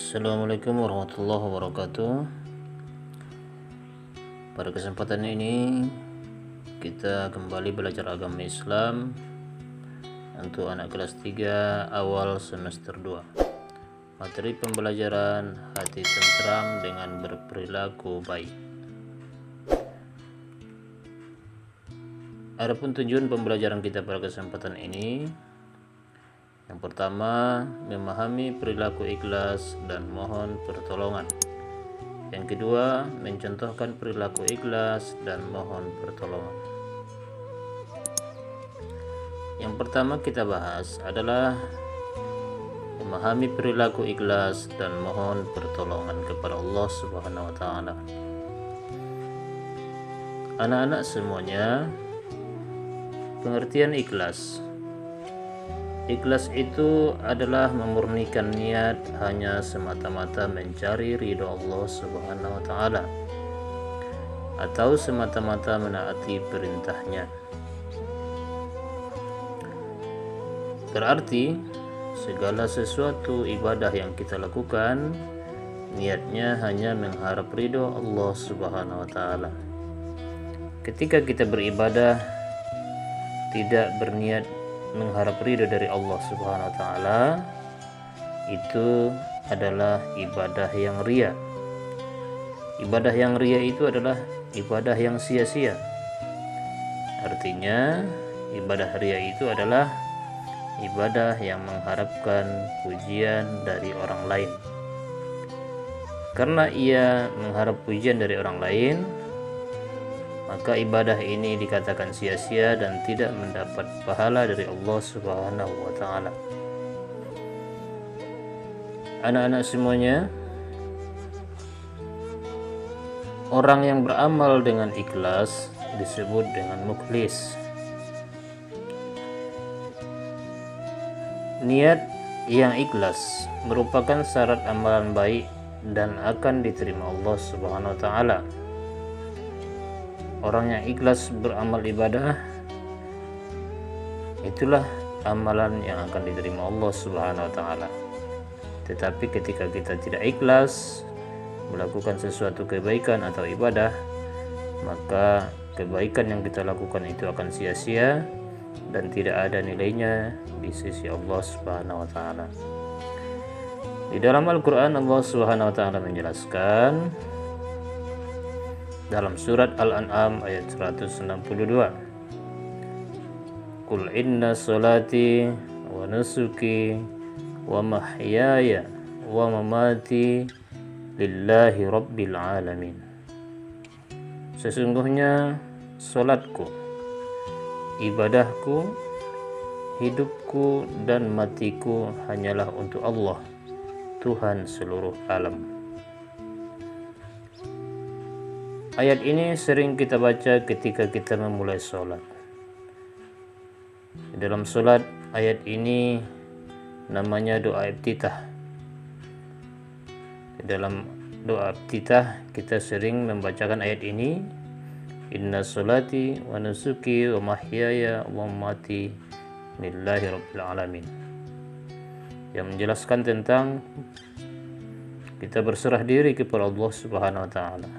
Assalamualaikum warahmatullahi wabarakatuh. Pada kesempatan ini kita kembali belajar agama Islam untuk anak kelas 3 awal semester 2. Materi pembelajaran hati tentram dengan berperilaku baik. Adapun tujuan pembelajaran kita pada kesempatan ini, yang pertama, memahami perilaku ikhlas dan mohon pertolongan. Yang kedua, mencontohkan perilaku ikhlas dan mohon pertolongan. Yang pertama kita bahas adalah memahami perilaku ikhlas dan mohon pertolongan kepada Allah Subhanahu wa taala. Anak-anak semuanya, pengertian ikhlas. Ikhlas itu adalah memurnikan niat hanya semata-mata mencari ridho Allah Subhanahu wa taala atau semata-mata menaati perintahnya. Berarti segala sesuatu ibadah yang kita lakukan niatnya hanya mengharap ridho Allah Subhanahu wa taala. Ketika kita beribadah tidak berniat mengharap ridho dari Allah Subhanahu wa taala, itu adalah ibadah yang ria. Ibadah yang ria itu adalah ibadah yang sia-sia. Artinya, ibadah ria itu adalah ibadah yang mengharapkan pujian dari orang lain. Karena ia mengharap pujian dari orang lain, maka ibadah ini dikatakan sia-sia dan tidak mendapat pahala dari Allah Subhanahu wa taala. Anak-anak semuanya, orang yang beramal dengan ikhlas disebut dengan mukhlis. Niat yang ikhlas merupakan syarat amalan baik dan akan diterima Allah Subhanahu wa taala. Orang yang ikhlas beramal ibadah, itulah amalan yang akan diterima Allah Subhanahu wa taala. Tetapi ketika kita tidak ikhlas melakukan sesuatu kebaikan atau ibadah, maka kebaikan yang kita lakukan itu akan sia-sia dan tidak ada nilainya di sisi Allah Subhanahu wa taala. Di dalam Al-Qur'an Allah Subhanahu wa taala menjelaskan dalam surat Al-An'am ayat 162, Qul inna salati wa nusuki wa mahyaya wa mamati lillahi rabbil alamin. Sesungguhnya salatku, ibadahku, hidupku dan matiku hanyalah untuk Allah, Tuhan seluruh alam. Ayat ini sering kita baca ketika kita memulai sholat. Dalam sholat, ayat ini namanya doa iftitah. Dalam doa iftitah kita sering membacakan ayat ini, Inna sholati wa nusuki wa mahyaya wa mamati lillahi rabbil alamin, yang menjelaskan tentang kita berserah diri kepada Allah Subhanahu wa taala,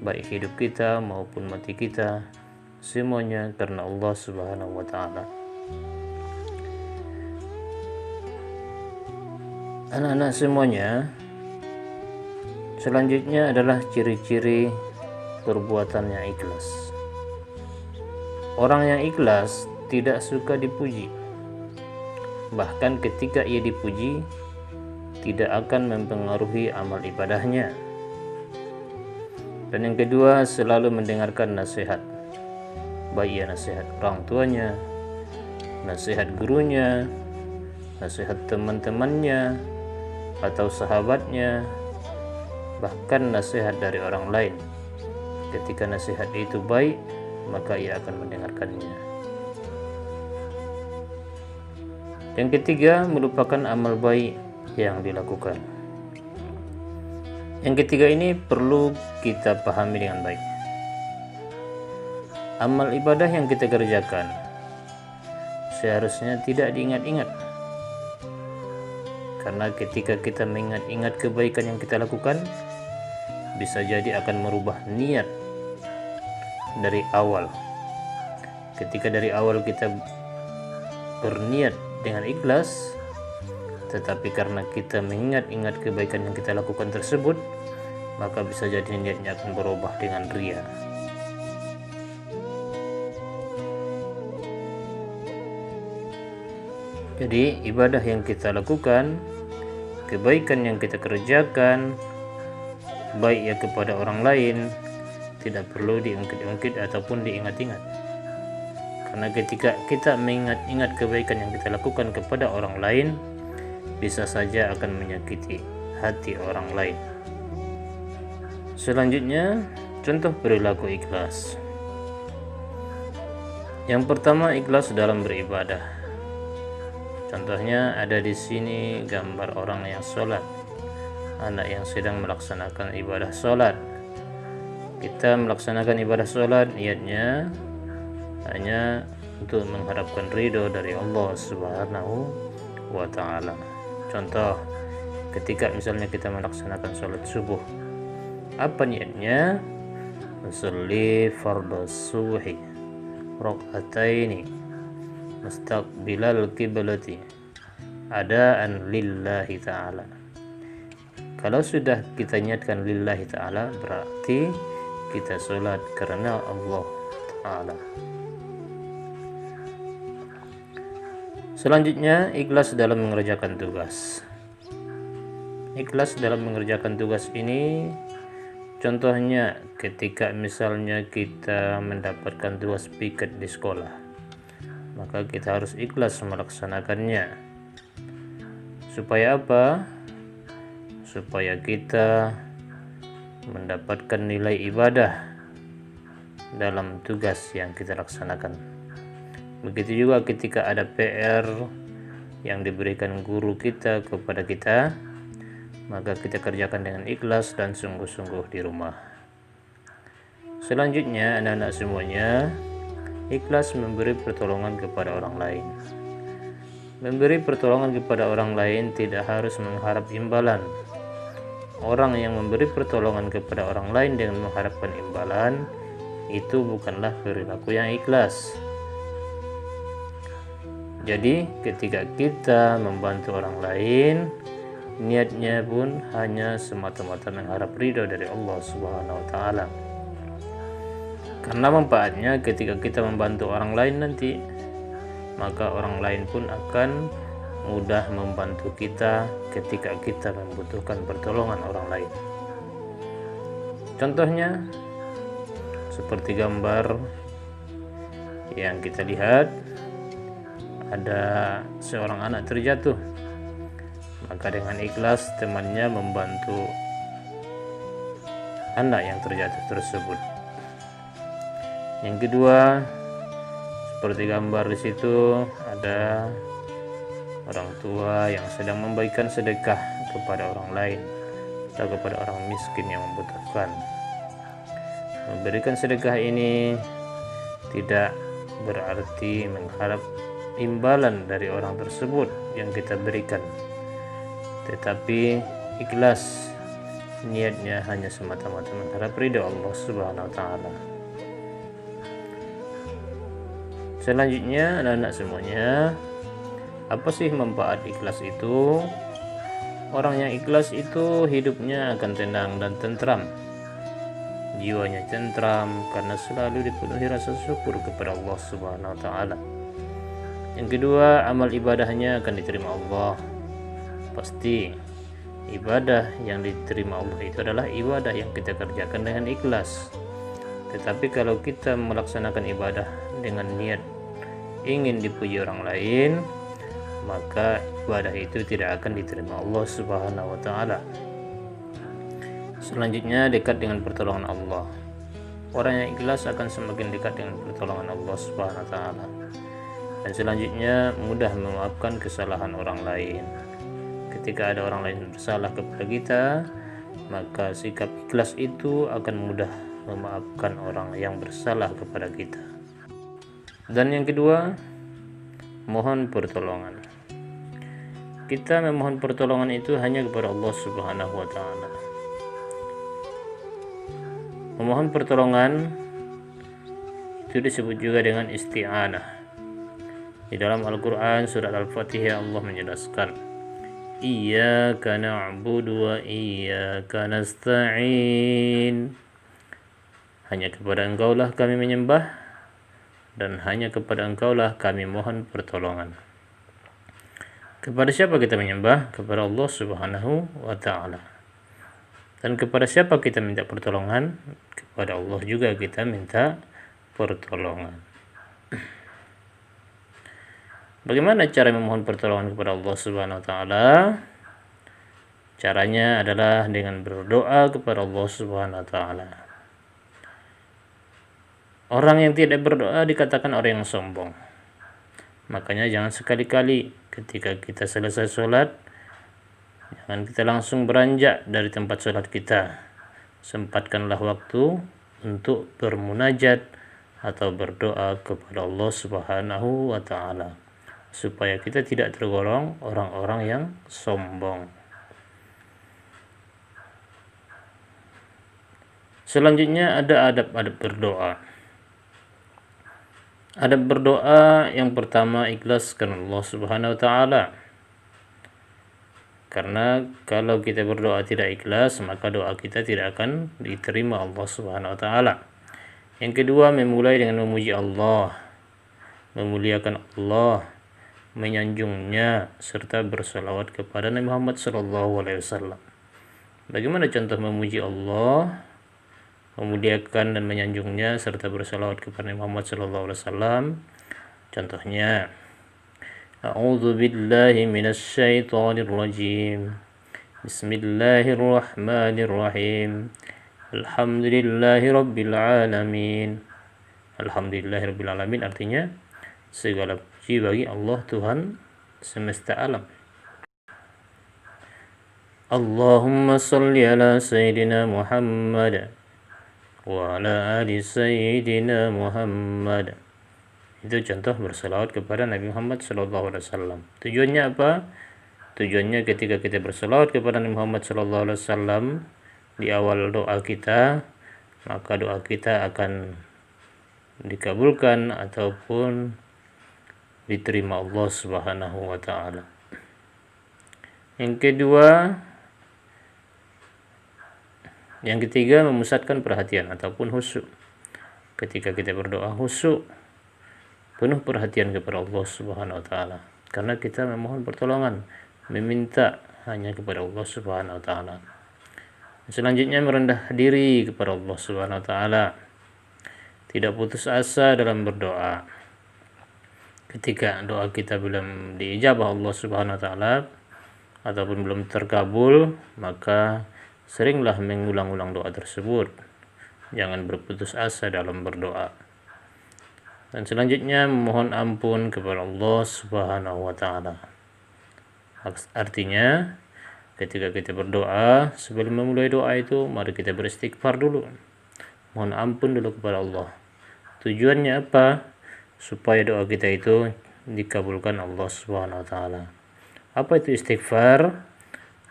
baik hidup kita maupun mati kita, semuanya karena Allah Subhanahu wa taala. Anak-anak semuanya, selanjutnya adalah ciri-ciri perbuatan yang ikhlas. Orang yang ikhlas tidak suka dipuji. Bahkan ketika ia dipuji, tidak akan mempengaruhi amal ibadahnya. Dan yang kedua, selalu mendengarkan nasihat, baik ya nasihat orang tuanya, nasihat gurunya, nasihat teman-temannya atau sahabatnya, bahkan nasihat dari orang lain. Ketika nasihat itu baik, maka ia akan mendengarkannya. Yang ketiga, merupakan amal baik yang dilakukan. Yang ketiga ini perlu kita pahami dengan baik. Amal ibadah yang kita kerjakan seharusnya tidak diingat-ingat, Karena ketika kita mengingat-ingat kebaikan yang kita lakukan, bisa jadi akan merubah niat dari awal. Ketika dari awal kita berniat dengan ikhlas, tetapi karena kita mengingat-ingat kebaikan yang kita lakukan tersebut, maka bisa jadi niatnya akan berubah dengan ria. Jadi ibadah yang kita lakukan, kebaikan yang kita kerjakan, baik ya kepada orang lain, tidak perlu diungkit-ungkit ataupun diingat-ingat. Karena ketika kita mengingat-ingat kebaikan yang kita lakukan kepada orang lain, bisa saja akan menyakiti hati orang lain. Selanjutnya, contoh perilaku ikhlas. Yang pertama, ikhlas dalam beribadah. Contohnya ada di sini gambar orang yang sholat, anak yang sedang melaksanakan ibadah sholat. Kita melaksanakan ibadah sholat, niatnya hanya untuk mengharapkan ridho dari Allah Subhanahu wa Ta'ala. Contoh, ketika misalnya kita melaksanakan sholat subuh, apa niatnya? Usolli fardhu subhi raka'ataini mustaqbilal qiblati adaan lillahi ta'ala. Kalau sudah kita niatkan lillahi ta'ala, berarti kita sholat karena Allah ta'ala. Selanjutnya, ikhlas dalam mengerjakan tugas. Ikhlas dalam mengerjakan tugas ini contohnya ketika misalnya kita mendapatkan tugas piket di sekolah, maka kita harus ikhlas melaksanakannya. Supaya apa? Supaya kita mendapatkan nilai ibadah dalam tugas yang kita laksanakan. Begitu juga ketika ada PR yang diberikan guru kita kepada kita, maka kita kerjakan dengan ikhlas dan sungguh-sungguh di rumah. Selanjutnya, anak-anak semuanya, ikhlas memberi pertolongan kepada orang lain. Memberi pertolongan kepada orang lain tidak harus mengharap imbalan. Orang yang memberi pertolongan kepada orang lain dengan mengharapkan imbalan, itu bukanlah perilaku yang ikhlas. Jadi ketika kita membantu orang lain, niatnya pun hanya semata-mata mengharap ridho dari Allah Subhanahu wa Ta'ala. Karena manfaatnya ketika kita membantu orang lain nanti, maka orang lain pun akan mudah membantu kita ketika kita membutuhkan pertolongan orang lain. Contohnya seperti gambar yang kita lihat, ada seorang anak terjatuh, maka dengan ikhlas temannya membantu anak yang terjatuh tersebut. Yang kedua, seperti gambar di situ ada orang tua yang sedang membagikan sedekah kepada orang lain atau kepada orang miskin yang membutuhkan. Memberikan sedekah ini tidak berarti mengharap imbalan dari orang tersebut yang kita berikan, tetapi ikhlas, niatnya hanya semata-mata mengharap ridha Allah Subhanahu wa Ta'ala. Selanjutnya, anak-anak semuanya, apa sih manfaat ikhlas itu? Orang yang ikhlas itu hidupnya akan tenang dan tentram, jiwanya tentram karena selalu dipenuhi rasa syukur kepada Allah Subhanahu wa Ta'ala. Yang kedua, amal ibadahnya akan diterima Allah. Pasti ibadah yang diterima Allah itu adalah ibadah yang kita kerjakan dengan ikhlas. Tetapi kalau kita melaksanakan ibadah dengan niat ingin dipuji orang lain, maka ibadah itu tidak akan diterima Allah Subhanahu wa Ta'ala. Selanjutnya, dekat dengan pertolongan Allah. Orang yang ikhlas akan semakin dekat dengan pertolongan Allah Subhanahu wa Ta'ala. Dan selanjutnya, mudah memaafkan kesalahan orang lain. Ketika ada orang lain bersalah kepada kita, maka sikap ikhlas itu akan mudah memaafkan orang yang bersalah kepada kita. Dan yang kedua, mohon pertolongan. kita memohon pertolongan itu hanya kepada Allah Subhanahu wa taala. Memohon pertolongan itu disebut juga dengan isti'anah. Di dalam Al-Qur'an surat Al-Fatihah Allah menjelaskan, Iyyaka na'budu wa iyyaka nasta'in. Hanya kepada Engkaulah kami menyembah dan hanya kepada Engkaulah kami mohon pertolongan. Kepada siapa kita menyembah? Kepada Allah Subhanahu wa taala. Dan kepada siapa kita minta pertolongan? Kepada Allah juga kita minta pertolongan. Bagaimana cara memohon pertolongan kepada Allah Subhanahu wa taala? Caranya adalah dengan berdoa kepada Allah Subhanahu wa taala. Orang yang tidak berdoa dikatakan orang yang sombong. Makanya jangan sekali-kali ketika kita selesai sholat, jangan kita langsung beranjak dari tempat sholat kita. Sempatkanlah waktu untuk bermunajat atau berdoa kepada Allah Subhanahu wa taala supaya kita tidak tergolong orang-orang yang sombong. Selanjutnya ada adab-adab berdoa. Adab berdoa yang pertama, ikhlas karena Allah Subhanahu wa taala. Karena kalau kita berdoa tidak ikhlas, maka doa kita tidak akan diterima Allah Subhanahu wa taala. Yang kedua, memulai dengan memuji Allah, memuliakan Allah, menyanjungnya serta bersalawat kepada Nabi Muhammad SAW. Bagaimana contoh memuji Allah, memuliakan dan menyanjungnya serta bersalawat kepada Nabi Muhammad SAW? Contohnya, A'udzu billahi minasy syaithanir rajim. Bismillahirrahmanirrahim. Alhamdulillahi rabbil alamin. Alhamdulillahi rabbil alamin artinya segala puji bagi Allah Tuhan semesta alam. Allahumma salli ala sayyidina Muhammad wa ala ali sayyidina Muhammad. Itu contoh berselawat kepada Nabi Muhammad SAW. Tujuannya apa? Tujuannya ketika kita berselawat kepada Nabi Muhammad SAW di awal doa kita, maka doa kita akan dikabulkan ataupun diterima Allah Subhanahu wa taala. Yang ketiga, memusatkan perhatian ataupun khusyuk. Ketika kita berdoa khusyuk, penuh perhatian kepada Allah Subhanahu wa taala, karena kita memohon pertolongan, meminta hanya kepada Allah Subhanahu wa taala. Selanjutnya, merendah diri kepada Allah Subhanahu wa taala. Tidak putus asa dalam berdoa. Ketika doa kita belum diijabah Allah Subhanahu wa taala ataupun belum terkabul, maka seringlah mengulang-ulang doa tersebut. Jangan berputus asa dalam berdoa. Dan selanjutnya, memohon ampun kepada Allah Subhanahu wa taala. Artinya, ketika kita berdoa, sebelum memulai doa itu, mari kita beristighfar dulu. Mohon ampun dulu kepada Allah. Tujuannya apa? Supaya doa kita itu dikabulkan Allah Subhanahu wa taala. Apa itu istighfar?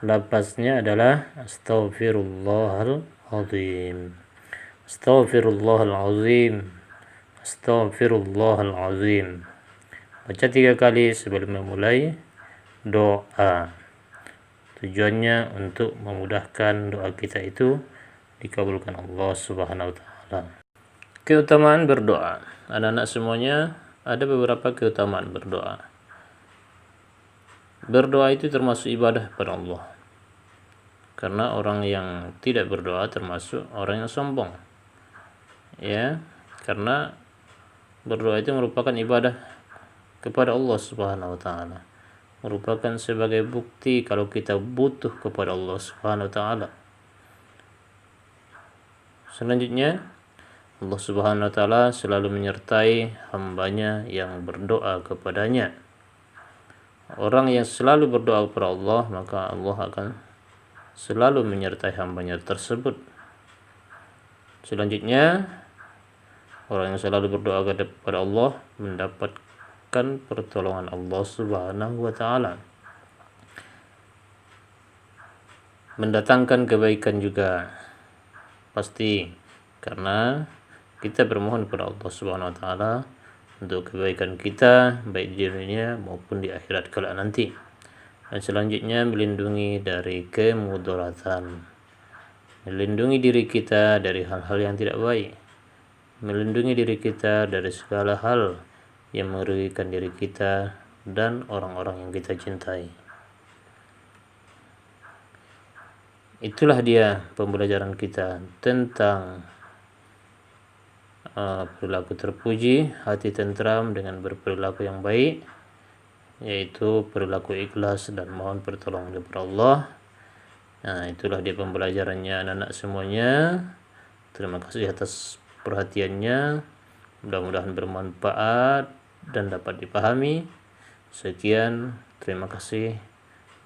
Lafaznya adalah astaghfirullahalazim. Astaghfirullahalazim. Astaghfirullahalazim. Baca 3 kali sebelum memulai doa. Tujuannya untuk memudahkan doa kita itu dikabulkan Allah Subhanahu wa taala. Keutamaan berdoa. Anak-anak semuanya, ada beberapa keutamaan berdoa. Berdoa itu termasuk ibadah kepada Allah. Karena orang yang tidak berdoa termasuk orang yang sombong. Ya, karena berdoa itu merupakan ibadah kepada Allah Subhanahu wa taala. Merupakan sebagai bukti kalau kita butuh kepada Allah Subhanahu wa taala. Selanjutnya, Allah Subhanahu wa taala selalu menyertai hambanya yang berdoa kepadanya. Orang yang selalu berdoa kepada Allah, maka Allah akan selalu menyertai hambanya tersebut. Selanjutnya, orang yang selalu berdoa kepada Allah mendapatkan pertolongan Allah Subhanahu wa taala. mendatangkan kebaikan juga, pasti, karena kita bermohon kepada Allah Subhanahu wa taala untuk kebaikan kita baik di dunia maupun di akhirat kelak nanti. Dan selanjutnya melindungi dari kemudaratan, melindungi diri kita dari hal-hal yang tidak baik, melindungi diri kita dari segala hal yang merugikan diri kita dan orang-orang yang kita cintai. Itulah dia pembelajaran kita tentang perilaku terpuji, hati tentram dengan berperilaku yang baik, yaitu perilaku ikhlas dan mohon pertolongan kepada Allah. Nah, itulah dia pembelajarannya anak-anak semuanya. Terima kasih atas perhatiannya. Mudah-mudahan bermanfaat dan dapat dipahami. Sekian, terima kasih.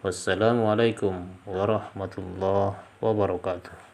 Wassalamualaikum warahmatullahi wabarakatuh.